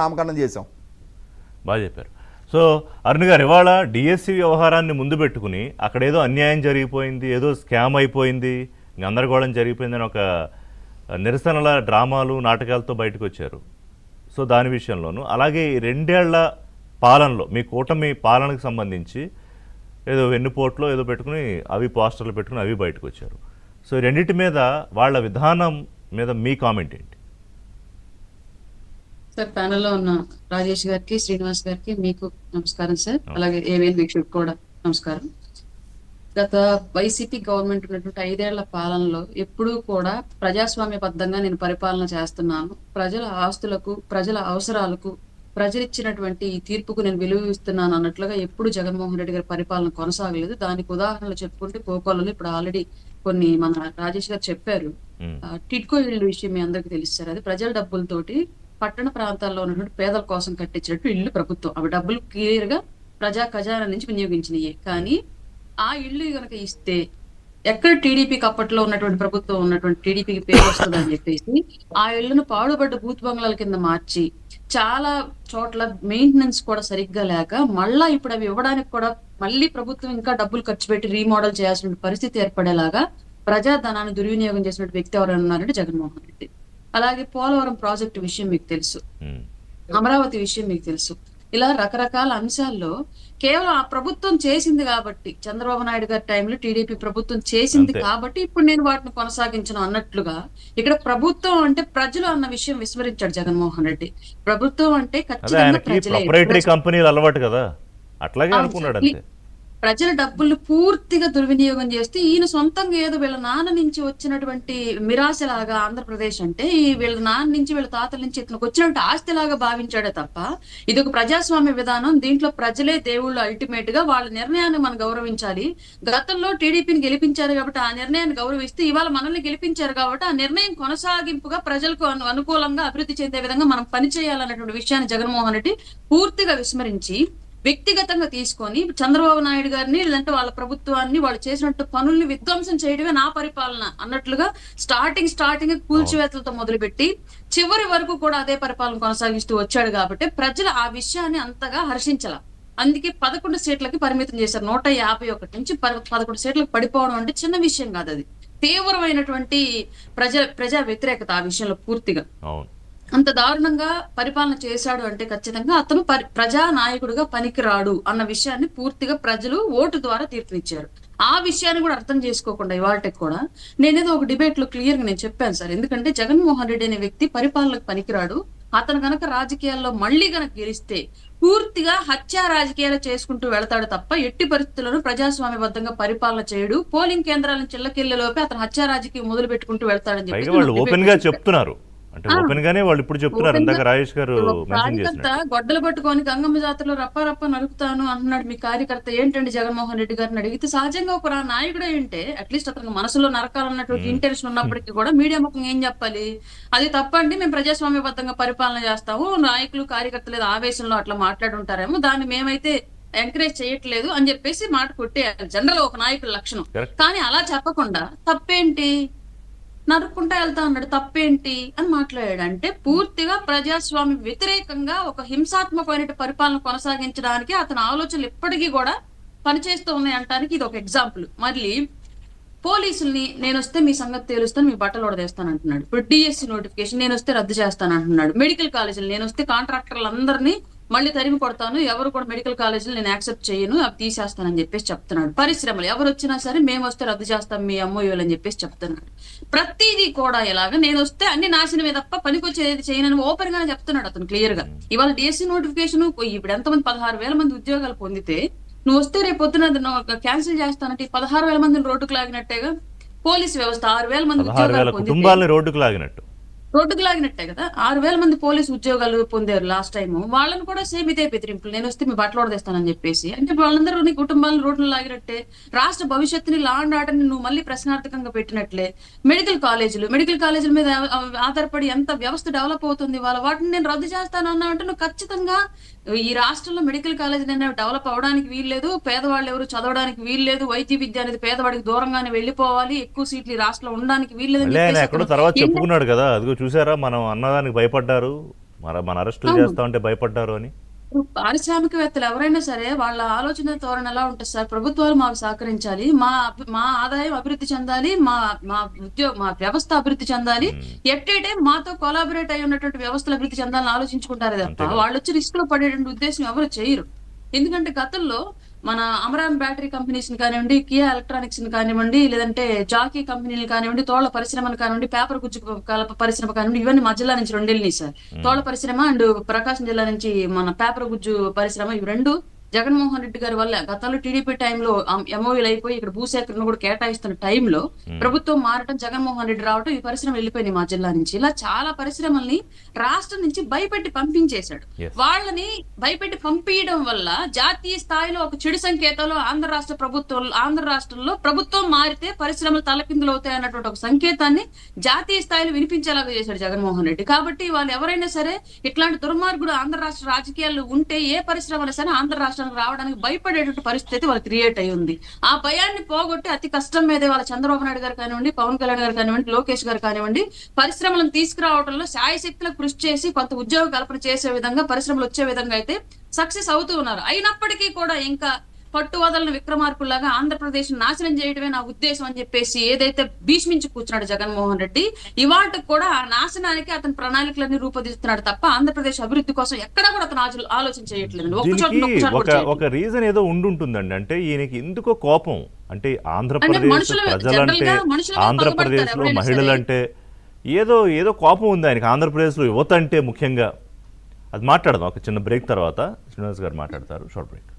నామకరణం చేశాం. బాగా చెప్పారు. సో అరుణ్ గారు, ఇవాళ డిఎస్సి వ్యవహారాన్ని ముందు పెట్టుకుని అక్కడ ఏదో అన్యాయం జరిగిపోయింది, ఏదో స్కామ్ అయిపోయింది, గందరగోళం జరిగిపోయిందని ఒక నిరసనల డ్రామాలు నాటకాలతో బయటకు వచ్చారు. సో దాని విషయంలోనూ అలాగే ఈ 2 ఏళ్ల పాలనలో మీ కూటమి పాలనకు సంబంధించి ఏదో వెన్నుపోట్లో ఏదో పెట్టుకుని అవి పోస్టర్లు పెట్టుకుని అవి బయటకు వచ్చారు. సో ఈ రెండింటి మీద వాళ్ళ విధానం మీద మీ కామెంట్ ఏంటి? సార్, ప్యానెల్లో ఉన్న రాజేష్ గారికి, శ్రీనివాస్ గారికి మీకు నమస్కారం సార్. అలాగే ఏవిఎన్ వీక్షకు కూడా నమస్కారం. గత వైసీపీ గవర్నమెంట్ ఉన్నటువంటి 5 ఏళ్ల పాలనలో ఎప్పుడూ కూడా ప్రజాస్వామ్యబద్ధంగా నేను పరిపాలన చేస్తున్నాను, ప్రజల ఆస్తులకు, ప్రజల అవసరాలకు, ప్రజలిచ్చినటువంటి ఈ తీర్పుకు నేను విలువ ఇస్తున్నాను అన్నట్లుగా ఎప్పుడు జగన్మోహన్ రెడ్డి గారి పరిపాలన కొనసాగలేదు. దానికి ఉదాహరణలు చెప్పుకుంటే కోకోలలో ఇప్పుడు ఆల్రెడీ కొన్ని మన రాజేష్ గారు చెప్పారు. టిడ్కో ఇల్లు విషయం మీ అందరికీ తెలుసు సార్. అది ప్రజల డబ్బులతోటి పట్టణ ప్రాంతాల్లో ఉన్నటువంటి పేదల కోసం కట్టించినట్టు ఇల్లు ప్రభుత్వం. అవి డబ్బులు క్లియర్ గా ప్రజా ఖజానా నుంచి వినియోగించినయే. కానీ ఆ ఇల్లు కనుక ఇస్తే ఎక్కడ టీడీపీకి అప్పట్లో ఉన్నటువంటి ప్రభుత్వం ఉన్నటువంటి టీడీపీకి పేరు వస్తుందని చెప్పేసి ఆ ఇళ్లను పాడుబడ్డ బూత్ బంగ్లాల కింద మార్చి చాలా చోట్ల మెయింటెనెన్స్ కూడా సరిగ్గా లేక మళ్ళా ఇప్పుడు అవి ఇవ్వడానికి కూడా మళ్ళీ ప్రభుత్వం ఇంకా డబ్బులు ఖర్చు పెట్టి రీమోడల్ చేయాల్సిన పరిస్థితి ఏర్పడేలాగా ప్రజాధనాన్ని దుర్వినియోగం చేసినటువంటి వ్యక్తి ఎవరైనా ఉన్నారంటే జగన్మోహన్ రెడ్డి. అలాగే పోలవరం ప్రాజెక్టు విషయం మీకు తెలుసు, అమరావతి విషయం మీకు తెలుసు. ఇలా రకరకాల అంశాల్లో కేవలం ఆ ప్రభుత్వం చేసింది కాబట్టి, చంద్రబాబు నాయుడు గారి టైంలో టీడీపీ ప్రభుత్వం చేసింది కాబట్టి ఇప్పుడు నేను వాటిని కొనసాగించను అన్నట్లుగా ఇక్కడ ప్రభుత్వం అంటే ప్రజలు అన్న విషయం విస్మరించాడు జగన్మోహన్ రెడ్డి. ప్రభుత్వం అంటే ఖచ్చితంగా ప్రజలే. కంపెనీలు అలవాటు కదా, అట్లాగే అనుకున్నాడు అంతే. ప్రజల డబ్బులు పూర్తిగా దుర్వినియోగం చేస్తే ఈయన సొంతంగా ఏదో వీళ్ళ నాన్న నుంచి వచ్చినటువంటి మిరాశలాగా ఆంధ్రప్రదేశ్ అంటే వీళ్ళ నాన్న నుంచి వీళ్ళ తాతల నుంచి ఇతనికి వచ్చినటువంటి ఆస్తిలాగా భావించాడే తప్ప ఇది ఒక ప్రజాస్వామ్య విధానం, దీంట్లో ప్రజలే దేవుళ్ళు, అల్టిమేట్ గా వాళ్ళ నిర్ణయాన్ని మనం గౌరవించాలి. గతంలో టీడీపీని గెలిపించారు కాబట్టి ఆ నిర్ణయాన్ని గౌరవిస్తూ ఇవాళ మనల్ని గెలిపించారు కాబట్టి ఆ నిర్ణయం కొనసాగింపుగా ప్రజలకు అనుకూలంగా అభివృద్ధి చెందే విధంగా మనం పనిచేయాలన్నటువంటి విషయాన్ని జగన్మోహన్ రెడ్డి పూర్తిగా విస్మరించి వ్యక్తిగతంగా తీసుకొని చంద్రబాబు నాయుడు గారిని లేదంటే వాళ్ళ ప్రభుత్వాన్ని వాళ్ళు చేసినట్టు పనుల్ని విధ్వంసం చేయడమే నా పరిపాలన అన్నట్లుగా స్టార్టింగ్ కూల్చివేతలతో మొదలుపెట్టి చివరి వరకు కూడా అదే పరిపాలన కొనసాగిస్తూ వచ్చాడు. కాబట్టి ప్రజలు ఆ విషయాన్ని అంతగా హర్షించాల. అందుకే 11 సీట్లకి పరిమితం చేశారు. 151 నుంచి 11 సీట్లకు పడిపోవడం అంటే చిన్న విషయం కాదు. అది తీవ్రమైనటువంటి ప్రజా వ్యతిరేకత ఆ విషయంలో పూర్తిగా. అంత దారుణంగా పరిపాలన చేశాడు అంటే ఖచ్చితంగా అతను ప్రజా నాయకుడిగా పనికిరాడు అన్న విషయాన్ని పూర్తిగా ప్రజలు ఓటు ద్వారా తీర్పునిచ్చారు. ఆ విషయాన్ని కూడా అర్థం చేసుకోకుండా ఇవాళకి కూడా నేనేదో ఒక డిబేట్ లో క్లియర్ గా నేను చెప్పాను సార్. ఎందుకంటే జగన్మోహన్ రెడ్డి అనే వ్యక్తి పరిపాలనకు పనికిరాడు. అతను కనుక రాజకీయాల్లో మళ్ళీ కనుక గెలిస్తే పూర్తిగా హత్యా రాజకీయాలు చేసుకుంటూ వెళతాడు తప్ప ఎట్టి పరిస్థితుల్లోనూ ప్రజాస్వామ్యబద్ధంగా పరిపాలన చేయడు. పోలింగ్ కేంద్రాలను చిల్లకెళ్లేలోపే అతను హత్యా రాజకీయం మొదలు పెట్టుకుంటూ వెళ్తాడని చెప్పి చెప్తున్నారు. అంటే ఓపెన్ గానే వాళ్ళు ఇప్పుడు చెప్తున్నారు. ఇందాక రాజేష్ గారు కార్యకర్త గొడ్డలు పట్టుకొని గంగమ్మ జాతరలో రప్ప నరుకుతాను అంటున్నాడు మీ కార్యకర్త. ఏంటండి జగన్మోహన్ రెడ్డి గారిని అడిగితే సహజంగా ఒక నాయకుడు అంటే అట్లీస్ట్ అతనికి మనసులో నరకాలన్నటువంటి ఇంటెన్షన్ ఉన్నప్పటికీ కూడా మీడియా ముఖం ఏం చెప్పాలి, అది తప్పండి, మేము ప్రజాస్వామ్యబద్ధంగా పరిపాలన చేస్తాము, నాయకులు కార్యకర్తలు ఏదో ఆవేశంలో అట్లా మాట్లాడుంటారేమో, దాన్ని మేమైతే ఎంకరేజ్ చేయట్లేదు అని చెప్పేసి మాట కొట్టేయాలి జనరల్ ఒక నాయకుల లక్షణం. కానీ అలా చెప్పకుండా తప్పేంటి, నరుక్కుంటా వెళ్తా ఉన్నాడు తప్పేంటి అని మాట్లాడాడు. అంటే పూర్తిగా ప్రజాస్వామ్య వ్యతిరేకంగా ఒక హింసాత్మకమైన పరిపాలన కొనసాగించడానికి అతని ఆలోచనలు ఇప్పటికీ కూడా పనిచేస్తూ ఉన్నాయి అంటానికి ఇది ఒక ఎగ్జాంపుల్. మళ్ళీ పోలీసుల్ని నేను వస్తే మీ సంగతి తేలుస్తాను, మీ బట్టలు ఉడదేస్తాను అంటున్నాడు. ఇప్పుడు డిఎస్సి నోటిఫికేషన్ నేను వస్తే రద్దు చేస్తాను అంటున్నాడు. మెడికల్ కాలేజీలు నేను వస్తే కాంట్రాక్టర్లందరినీ మళ్ళీ తరిమి కొడతాను, ఎవరు కూడా మెడికల్ కాలేజీలు నేను యాక్సెప్ట్ చేయను, అవి తీసేస్తానని చెప్పేసి చెప్తున్నాడు. పరిశ్రమలు ఎవరు వచ్చినా సరే మేము వస్తే రద్దు చేస్తాం మీ అమ్మోయోలు అని చెప్పేసి చెప్తున్నాడు. ప్రతిదీ కూడా ఎలాగా నేను వస్తే అన్ని నాశనమే తప్ప పనికొచ్చేది చేయనని ఓపెన్ గానే చెప్తున్నాడు అతను క్లియర్ గా. ఇవాళ డిఎస్సి నోటిఫికేషన్ ఇప్పుడు ఎంతమంది 16,000 మంది ఉద్యోగాలు పొందితే నువ్వు వస్తే రేపు పొద్దున క్యాన్సిల్ చేస్తానంటే 16,000 మందిని రోడ్డుకు లాగినట్టేగా. పోలీసు వ్యవస్థ 6,000 మంది ఉద్యోగాలు కుటుంబాలను రోడ్డుకు లాగినట్టే కదా. 6,000 మంది పోలీసు ఉద్యోగాలు పొందారు లాస్ట్ టైం. వాళ్ళని కూడా సేమ్ ఇదే బెదిరింపులు, నేను వస్తే మీ బట్టలు ఉడదేస్తానని చెప్పేసి. అంటే వాళ్ళందరూ నీ కుటుంబాలను రోడ్లు లాగినట్టే, రాష్ట్ర భవిష్యత్తుని లా అండ్ ఆర్డర్ని నువ్వు మళ్ళీ ప్రశ్నార్థకంగా పెట్టినట్లే. మెడికల్ కాలేజీల మీద ఆధారపడి ఎంత వ్యవస్థ డెవలప్ అవుతుంది, వాటిని నేను రద్దు చేస్తానన్నా అంటే నువ్వు ఖచ్చితంగా ఈ రాష్ట్రంలో మెడికల్ కాలేజీ డెవలప్ అవడానికి వీల్లేదు, పేదవాళ్ళు ఎవరు చదవడానికి వీల్లేదు, వైద్య విద్య అనేది పేదవాడికి దూరంగానే వెళ్ళిపోవాలి, ఎక్కువ సీట్లు ఈ రాష్ట్రంలో ఉండడానికి వీల్లేదు. తర్వాత చెప్పుకున్నాడు కదా, అదిగో చూసారా మనం అన్నదానికి భయపడ్డారు, మన అరెస్టులు చేస్తా ఉంటే భయపడ్డారు అని. ఇప్పుడు పారిశ్రామికవేత్తలు ఎవరైనా సరే వాళ్ళ ఆలోచన ధోరణి ఎలా ఉంటుంది సార్? ప్రభుత్వాలు మాకు సహకరించాలి, మా ఆదాయం అభివృద్ధి చెందాలి, మా వ్యవస్థ అభివృద్ధి చెందాలి, ఎట్ ఏ టైం మాతో కొలాబరేట్ అయి ఉన్నటువంటి వ్యవస్థలు అభివృద్ధి చెందాలని ఆలోచించుకుంటారు తప్ప వాళ్ళు వచ్చి రిస్క్ లో పడేటువంటి ఉద్దేశం ఎవరు చేయరు. ఎందుకంటే గతంలో మన అమరాన్ బ్యాటరీ కంపెనీస్ ని కానివ్వండి, కియా ఎలక్ట్రానిక్స్ ని కానివ్వండి, లేదంటే జాకీ కంపెనీలు కానివ్వండి, తోళ్ల పరిశ్రమలు కానివ్వండి, పేపర్ గుజ్జు కలప పరిశ్రమ కానివ్వండి, ఇవన్నీ మా జిల్లా నుంచి రెండు వెళ్ళినాయి సార్. తోళ్ల పరిశ్రమ అండ్ ప్రకాశం జిల్లా నుంచి మన పేపర్ గుజ్జు పరిశ్రమ, ఇవి రెండు జగన్మోహన్ రెడ్డి గారి వల్ల గతంలో టీడీపీ టైంలో ఎంఓఈలు అయిపోయి ఇక్కడ భూసేకరణ కూడా కేటాయిస్తున్న టైంలో ప్రభుత్వం మారటం, జగన్మోహన్ రెడ్డి రావటం, ఈ పరిశ్రమ వెళ్ళిపోయినాయి మా జిల్లా నుంచి. ఇలా చాలా పరిశ్రమల్ని రాష్ట్రం నుంచి భయపెట్టి పంపించేశాడు. వాళ్ళని భయపెట్టి పంపించడం వల్ల జాతీయ స్థాయిలో ఒక చెడు సంకేతాలు ఆంధ్ర రాష్ట్రంలో ప్రభుత్వం మారితే పరిశ్రమలు తలకిందులు అవుతాయి అన్నటువంటి ఒక సంకేతాన్ని జాతీయ స్థాయిలో వినిపించేలాగా చేశాడు జగన్మోహన్ రెడ్డి. కాబట్టి వాళ్ళు ఎవరైనా సరే ఇట్లాంటి దుర్మార్గుడు ఆంధ్ర రాష్ట్ర రాజకీయాల్లో ఉంటే ఏ పరిశ్రమలు సరే ఆంధ్ర రాష్ట్రం రావడానికి భయపడేటువంటి పరిస్థితి వాళ్ళకి క్రియేట్ అయి ఉంది. ఆ భయాన్ని పోగొట్టి అతి కష్టం మీదే వాళ్ళ చంద్రబాబు నాయుడు గారు కానివ్వండి, పవన్ కళ్యాణ్ గారు కానివ్వండి, లోకేష్ గారు కానివ్వండి, పరిశ్రమలను తీసుకురావడంలో శాయశక్తులకు కృషి చేసి కొంత ఉద్యోగ కల్పన చేసే విధంగా, పరిశ్రమలు వచ్చే విధంగా అయితే సక్సెస్ అవుతూ ఉన్నారు. అయినప్పటికీ కూడా ఇంకా పట్టు వదలని విక్రమార్కుల్లాగా ఆంధ్రప్రదేశ్ నాశనం చేయడమే నా ఉద్దేశం అని చెప్పేసి ఏదైతే భీష్మించి కూర్చున్నాడు జగన్మోహన్ రెడ్డి, ఇవాటికి కూడా ఆ నాశనానికి అతని ప్రణాళికలన్నీ రూపొందిస్తున్నాడు తప్ప ఆంధ్రప్రదేశ్ అభివృద్ధి కోసం ఎక్కడా కూడా అతను ఆలోచన చేయట్లేదు. ఒక రీజన్ ఏదో ఉండుంటుందండి. అంటే ఈయనకి ఎందుకో కోపం, అంటే ఆంధ్రప్రదేశ్ ప్రజలంటే, ఆంధ్రప్రదేశ్ లో మహిళలంటే ఏదో కోపం ఉంది ఆయనకి. ఆంధ్రప్రదేశ్ లో యువత అంటే ముఖ్యంగా. అది మాట్లాడదాం ఒక చిన్న బ్రేక్ తర్వాత. శ్రీనివాస్ గారు మాట్లాడతారు. Short break.